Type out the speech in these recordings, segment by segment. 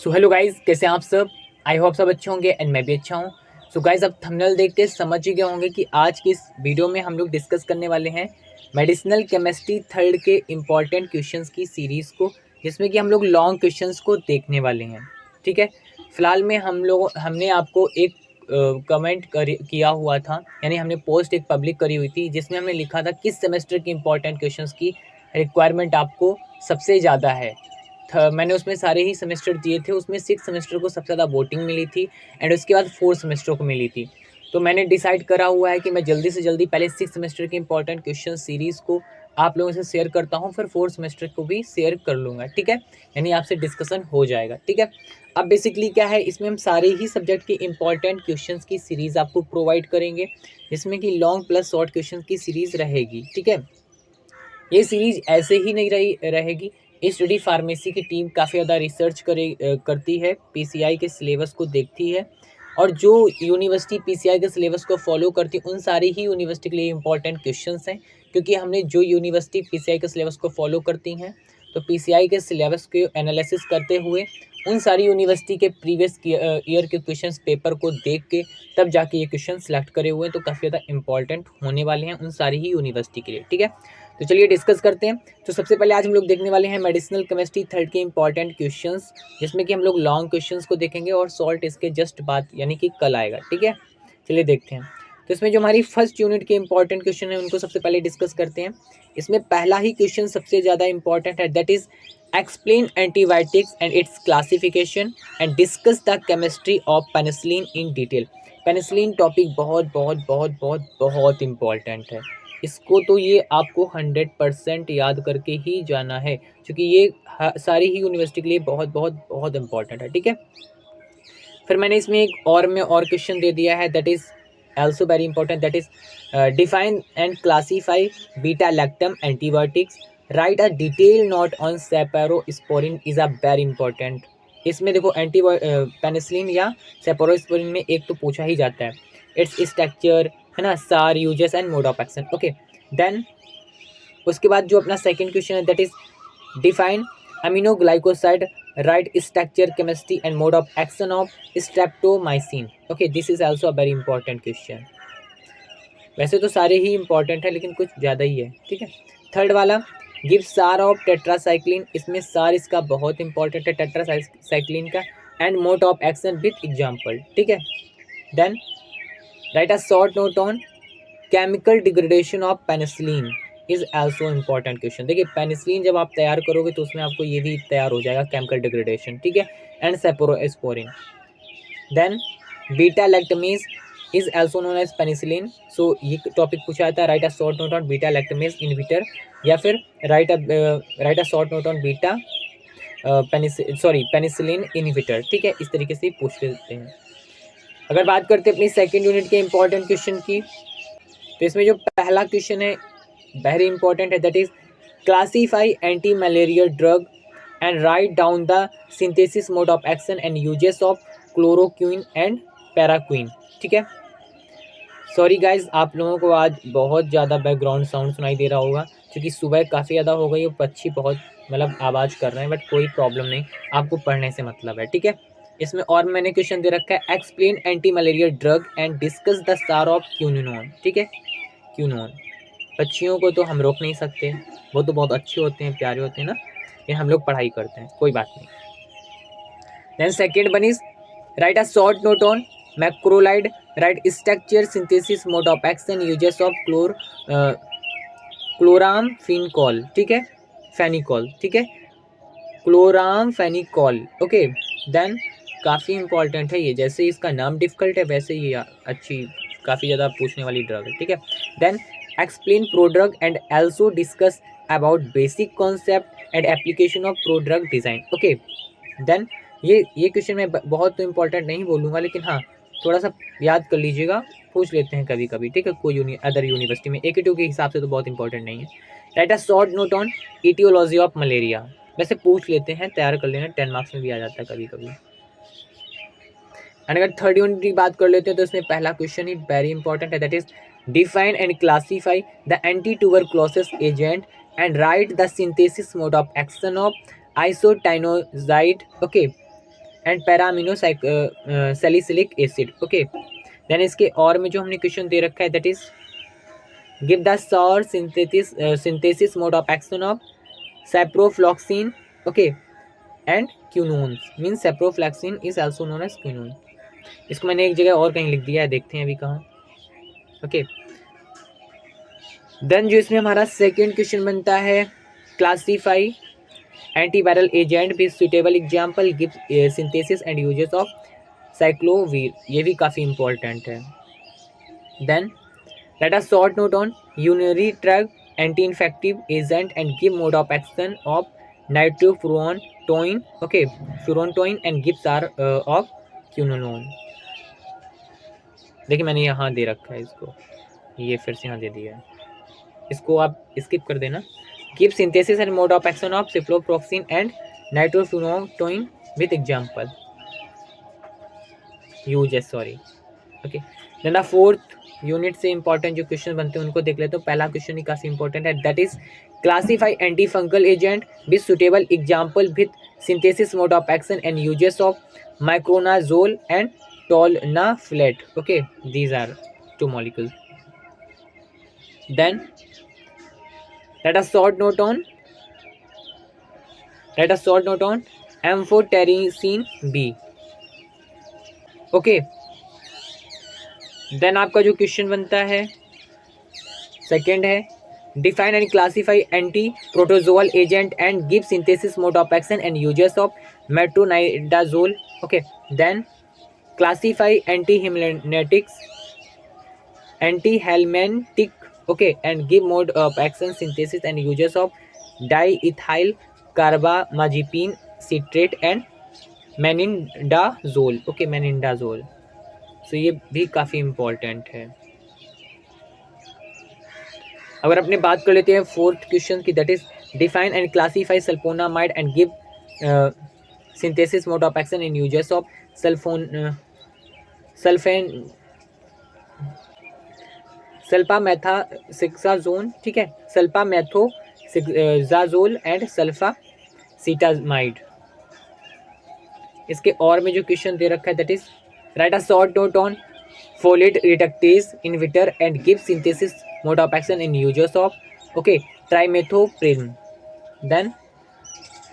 So hello guys, कैसे हैं आप सब। आई होप सब अच्छे होंगे एंड मैं भी अच्छा हूँ। सो गाइज, अब थंबनेल देख के समझ ही गए होंगे कि आज की इस वीडियो में हम लोग डिस्कस करने वाले हैं मेडिसिनल केमिस्ट्री थर्ड के इम्पॉर्टेंट क्वेश्चंस की सीरीज़ को, जिसमें कि हम लोग लॉन्ग क्वेश्चंस को देखने वाले हैं। ठीक है, फिलहाल में हमने आपको एक कमेंट किया हुआ था, यानी हमने पोस्ट एक पब्लिक करी हुई थी जिसमें हमने लिखा था किस सेमेस्टर के इम्पॉर्टेंट क्वेश्चंस की रिक्वायरमेंट आपको सबसे ज़्यादा है। मैंने उसमें सारे ही सेमेस्टर दिए थे, उसमें 6 सेमेस्टर को सबसे ज़्यादा वोटिंग मिली थी एंड उसके बाद 4 सेमेस्टर को मिली थी। तो मैंने डिसाइड करा हुआ है कि मैं जल्दी से जल्दी पहले 6 सेमेस्टर के इंपॉर्टेंट क्वेश्चन सीरीज़ को आप लोगों से शेयर करता हूँ, फिर 4 सेमेस्टर को भी शेयर कर लूँगा। ठीक है, यानी आपसे डिस्कशन हो जाएगा। ठीक है, अब बेसिकली क्या है, इसमें हम सारे ही सब्जेक्ट के इंपॉर्टेंट क्वेश्चंस की सीरीज़ आपको प्रोवाइड करेंगे, जिसमें कि लॉन्ग प्लस शॉर्ट क्वेश्चन की सीरीज़ रहेगी। ठीक है, ये सीरीज़ ऐसे ही नहीं रहेगी। स्टडी फार्मेसी की टीम काफ़ी ज़्यादा रिसर्च करती है, पीसीआई के सिलेबस को देखती है, और जो यूनिवर्सिटी पीसीआई के सिलेबस को फॉलो करती है उन सारी ही यूनिवर्सिटी के लिए इंपॉर्टेंट क्वेश्चंस हैं। क्योंकि हमने जो यूनिवर्सिटी पीसीआई के सिलेबस को फॉलो करती हैं, तो पीसीआई के सिलेबस के एनालिसिस करते हुए उन सारी यूनिवर्सिटी के प्रीवियस ईयर के क्वेश्चंस पेपर को देख के तब जाके ये क्वेश्चन सेलेक्ट करे हुए हैं, तो काफ़ी ज़्यादा इंपॉर्टेंट होने वाले हैं उन सारी ही यूनिवर्सिटी के लिए। ठीक है, तो चलिए डिस्कस करते हैं। तो सबसे पहले आज हम लोग देखने वाले हैं मेडिसिनल केमिस्ट्री थर्ड के इंपॉर्टेंट क्वेश्चंस, जिसमें कि हम लोग लॉन्ग क्वेश्चंस को देखेंगे और सॉल्ट इसके जस्ट बाद यानी कि कल आएगा। ठीक है, चलिए देखते हैं। तो इसमें जो हमारी फर्स्ट यूनिट के इंपॉर्टेंट क्वेश्चन है उनको सबसे पहले डिस्कस करते हैं। इसमें पहला ही क्वेश्चन सबसे ज़्यादा इंपॉर्टेंट है, that is explain antibiotics and it's classification and discuss the chemistry of penicillin in detail. Penicillin topic बहुत बहुत बहुत बहुत बहुत इंपॉर्टेंट है। इसको तो ये आपको 100% याद करके ही जाना है, क्योंकि ये सारी ही यूनिवर्सिटी के लिए बहुत बहुत बहुत इंपॉर्टेंट है। ठीक है, फिर मैंने इसमें एक और क्वेश्चन दे दिया है, that is also very important, that is define and classify beta lactam antibiotics, write a detailed note on cephalosporin is a very important। इसमें देखो पेनिसिलिन या सेफोरोस्पोरिन में एक तो पूछा ही जाता है, इट्स स्ट्रक्चर है ना, SAR uses and mode of action. Okay, then उसके बाद जो अपना सेकंड क्वेश्चन है, that is define aminoglycoside, write structure, chemistry and mode of action of streptomycin। okay, this is also a very important question। वैसे तो सारे ही important है लेकिन कुछ ज़्यादा ही है। ठीक है, थर्ड वाला गिव सार ऑफ टेट्रासाइक्लिन, इसमें सार इसका बहुत इंपॉर्टेंट है टेट्रासाइक्लिन का, and mode of action with example. ठीक है, then write a short note on chemical degradation of penicillin is also important question. देखिए, पेनिसिलिन जब आप तैयार करोगे तो उसमें आपको ये भी तैयार हो जाएगा, केमिकल डिग्रेडेशन। ठीक है, and cephalosporin. Then beta lactamase is also known as penicillin. So ये टॉपिक पूछा जाता है, write a short note on beta lactamase inhibitor, या फिर write a short note on beta penicillin inhibitor. ठीक है, इस तरीके से पूछ लेते हैं। अगर बात करते हैं अपनी सेकेंड यूनिट के इंपॉर्टेंट क्वेश्चन की, तो इसमें जो पहला क्वेश्चन है वेरी इंपॉर्टेंट है, that is classify anti malarial drug and write down the synthesis mode of action and uses of chloroquine and primaquine. ठीक है, सॉरी गाइज, आप लोगों को आज बहुत ज़्यादा बैकग्राउंड साउंड सुनाई दे रहा होगा, क्योंकि सुबह काफ़ी ज़्यादा हो गई और पक्षी बहुत मतलब आवाज़ कर रहे हैं, बट कोई प्रॉब्लम नहीं, आपको पढ़ने से मतलब है। ठीक है, इसमें और मैंने क्वेश्चन दे रखा है, explain anti malarial drug and discuss the star of quinolone. ठीक है, क्यूनोन, पक्षियों को तो हम रोक नहीं सकते, वो तो बहुत अच्छे होते हैं, प्यारे होते हैं ना, ये हम लोग पढ़ाई करते हैं, कोई बात नहीं। Then second one is write a short note on macrolide, write structure, synthesis, mode of action, uses of chloramphenicol. ठीक है, फेनिकॉल। ठीक है, क्लोरामफेनिकॉल। ओके, देन काफ़ी इंपॉर्टेंट है ये, जैसे इसका नाम डिफिकल्ट है वैसे ये अच्छी काफ़ी ज़्यादा पूछने वाली ड्रग है। ठीक है, then explain prodrug and also discuss about basic concept and application of prodrug design. Okay, then ये क्वेश्चन मैं बहुत तो इंपॉर्टेंट नहीं बोलूँगा, लेकिन हाँ थोड़ा सा याद कर लीजिएगा, पूछ लेते हैं कभी कभी। ठीक है, कोई अदर यूनिवर्सिटी में AQ2 के हिसाब से तो बहुत इंपॉर्टेंट नहीं है। Write a short note on aetiology of malaria, वैसे पूछ लेते हैं, तैयार कर लेना, 10 मार्क्स में भी आ जाता है कभी कभी। एंड अगर थर्ड यूनिट की बात कर लेते हैं तो इसमें पहला क्वेश्चन ही वेरी इंपॉर्टेंट है, that is define and classify the anti tuberculosis agent and write the synthesis mode of action of isoniazid. Okay, and para amino salicylic acid. Okay, then इसके और में जो हमने क्वेश्चन दे रखा है that is give the SAR synthesis mode of action of ciprofloxacin, okay, and quinolone, mean ciprofloxacin is also known as quinolone. इसको मैंने एक जगह और कहीं लिख दिया है, देखते हैं अभी कहाँ। ओके, देन जो इसमें हमारा सेकेंड क्वेश्चन बनता है, classify antiviral agent with suitable example, give synthesis and uses of acyclovir, ये भी काफ़ी इंपॉर्टेंट है। Then let us short note on urinary tract anti infective agent and give mode of action of nitrofurantoin, okay, furantoin and gives R of quinolone. देखिए मैंने यहाँ दे रखा है इसको, ये फिर से यहाँ दे दिया है, इसको आप स्किप कर देना। Give synthesis and mode of action of ciprofloxacin and nitrofurantoin with example uses, sorry. Okay, then the fourth unit से इंपॉर्टेंट जो क्वेश्चन बनते हैं उनको देख लेते हैं। पहला क्वेश्चन ही काफ़ी इंपॉर्टेंट है, that is classify anti fungal agent with suitable example with synthesis mode of action and uses of miconazole and tolnaftate. Okay, these are two molecules. Then let us short note on amphotericin B। Okay, then आपका जो question बनता है second है, define and classify anti protozoal agent and give synthesis mode of action and uses of metronidazole. Okay, then classify anti haemolytics, anti helmintic, okay, and give mode of action, synthesis and uses of diethyl carbamazepine citrate and menindazole। okay, menindazole, so ये भी काफ़ी important है। अगर अपने बात कर लेते हैं फोर्थ क्वेश्चन की, that is define and classify sulphonamide and give synthesis mode of action in uses of sulfamethoxazole, ठीक है, सल्फामेथोजाजोल एंड सल्फासीटामाइड। इसके और में जो क्वेश्चन दे रखा है that is write a short note on folate reductase inhibitor and give synthesis mode of action in uses of, okay, trimethoprim. Then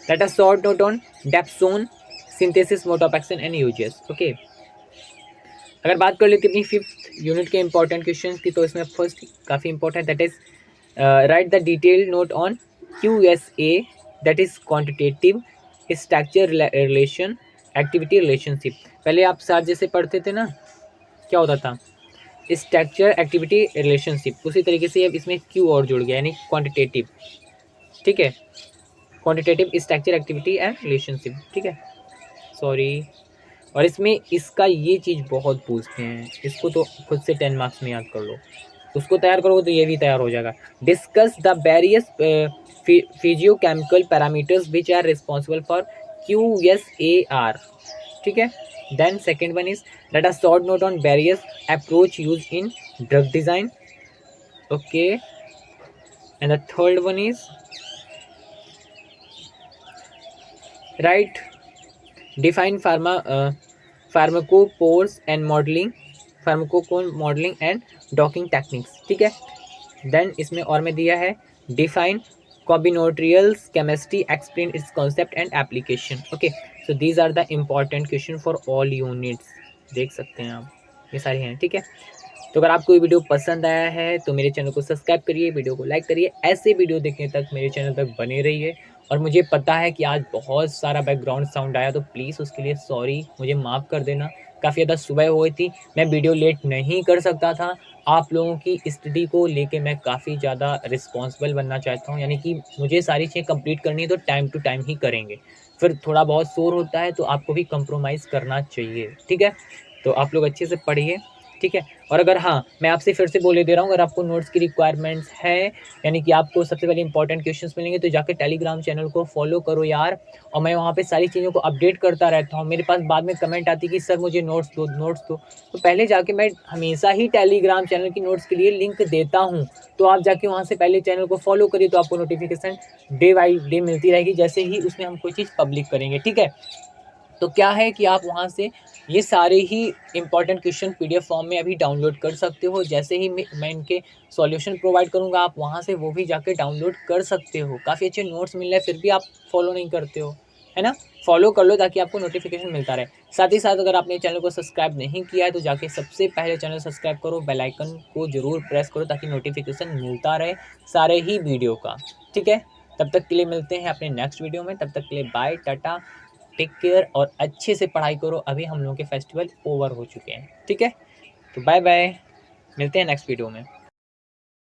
write a short note on dapsone synthesis mode of action and uses. Okay, अगर बात कर लेते अपनी fifth unit के important question की, तो इसमें first काफ़ी important that is write the detail note on QSA, that is quantitative structure relation activity relationship. पहले आप सर जैसे पढ़ते थे ना, क्या होता था, स्ट्रक्चर एक्टिविटी रिलेशनशिप, उसी तरीके से अब इसमें Q और जुड़ गया, यानी क्वांटिटेटिव, ठीक है, quantitative structure activity and relationship, ठीक है, सॉरी। और इसमें इसका ये चीज़ बहुत पूछते हैं, इसको तो खुद से 10 मार्क्स में याद कर लो, उसको तैयार करोगे तो ये भी तैयार हो जाएगा। Discuss the various physicochemical parameters which are responsible for QSAR, ठीक है। Then second one is let us short note on various approach use in drug design, okay, and the third one is write define pharmacophores and modelling, pharmacophore modelling and docking techniques, ठीक है। Then इसमें और में दिया है define combinatorials chemistry, explain its concept and application. Okay, so these are the important question for all units, देख सकते हैं आप, ये सारी हैं, ठीक है। तो अगर आपको ये वीडियो पसंद आया है तो मेरे चैनल को सब्सक्राइब करिए, वीडियो को लाइक करिए, ऐसे वीडियो देखने तक मेरे चैनल तक बने रहिए। और मुझे पता है कि आज बहुत सारा बैकग्राउंड साउंड आया, तो प्लीज़ उसके लिए सॉरी, मुझे माफ़ कर देना। काफ़ी ज़्यादा सुबह हुई थी, मैं वीडियो लेट नहीं कर सकता था। आप लोगों की स्टडी को लेके मैं काफ़ी ज़्यादा रिस्पॉन्सिबल बनना चाहता हूँ, यानी कि मुझे सारी चीज़ें कंप्लीट करनी है तो टाइम टू टाइम ही करेंगे। फिर थोड़ा बहुत शोर होता है तो आपको भी कंप्रोमाइज़ करना चाहिए, ठीक है। तो आप लोग अच्छे से पढ़िए, ठीक है। और अगर हाँ, मैं आपसे फिर से बोले दे रहा हूँ, अगर आपको नोट्स की रिक्वायरमेंट्स है, यानी कि आपको सबसे पहले इंपॉर्टेंट क्वेश्चंस मिलेंगे, तो जाकर टेलीग्राम चैनल को फॉलो करो यार। और मैं वहाँ पे सारी चीज़ों को अपडेट करता रहता हूँ। मेरे पास बाद में कमेंट आती कि सर मुझे नोट्स दो, नोट्स दो, तो पहले जाके मैं हमेशा ही टेलीग्राम चैनल की नोट्स के लिए लिंक देता हूँ, तो आप जाके वहाँ से पहले चैनल को फॉलो करिए, तो आपको नोटिफिकेशन डे बाई डे मिलती रहेगी जैसे ही उसमें हम कोई चीज़ पब्लिक करेंगे, ठीक है। तो क्या है कि आप वहाँ से ये सारे ही इंपॉर्टेंट क्वेश्चन पीडीएफ फॉर्म में अभी डाउनलोड कर सकते हो। जैसे ही मैं इनके सॉल्यूशन प्रोवाइड करूँगा, आप वहाँ से वो भी जाके डाउनलोड कर सकते हो। काफ़ी अच्छे नोट्स मिल रहे हैं, फिर भी आप फॉलो नहीं करते हो, है ना? फॉलो कर लो ताकि आपको नोटिफिकेशन मिलता रहे। साथ ही साथ अगर आपने चैनल को सब्सक्राइब नहीं किया है तो जाके सबसे पहले चैनल सब्सक्राइब करो, बेल आइकन को ज़रूर प्रेस करो ताकि नोटिफिकेशन मिलता रहे सारे ही वीडियो का। ठीक है? तब तक के लिए मिलते हैं अपने नेक्स्ट वीडियो में। तब तक के लिए बाय, टाटा, टेक केयर और अच्छे से पढ़ाई करो। अभी हम लोगों के फेस्टिवल ओवर हो चुके हैं। ठीक है, तो बाय बाय, मिलते हैं नेक्स्ट वीडियो में।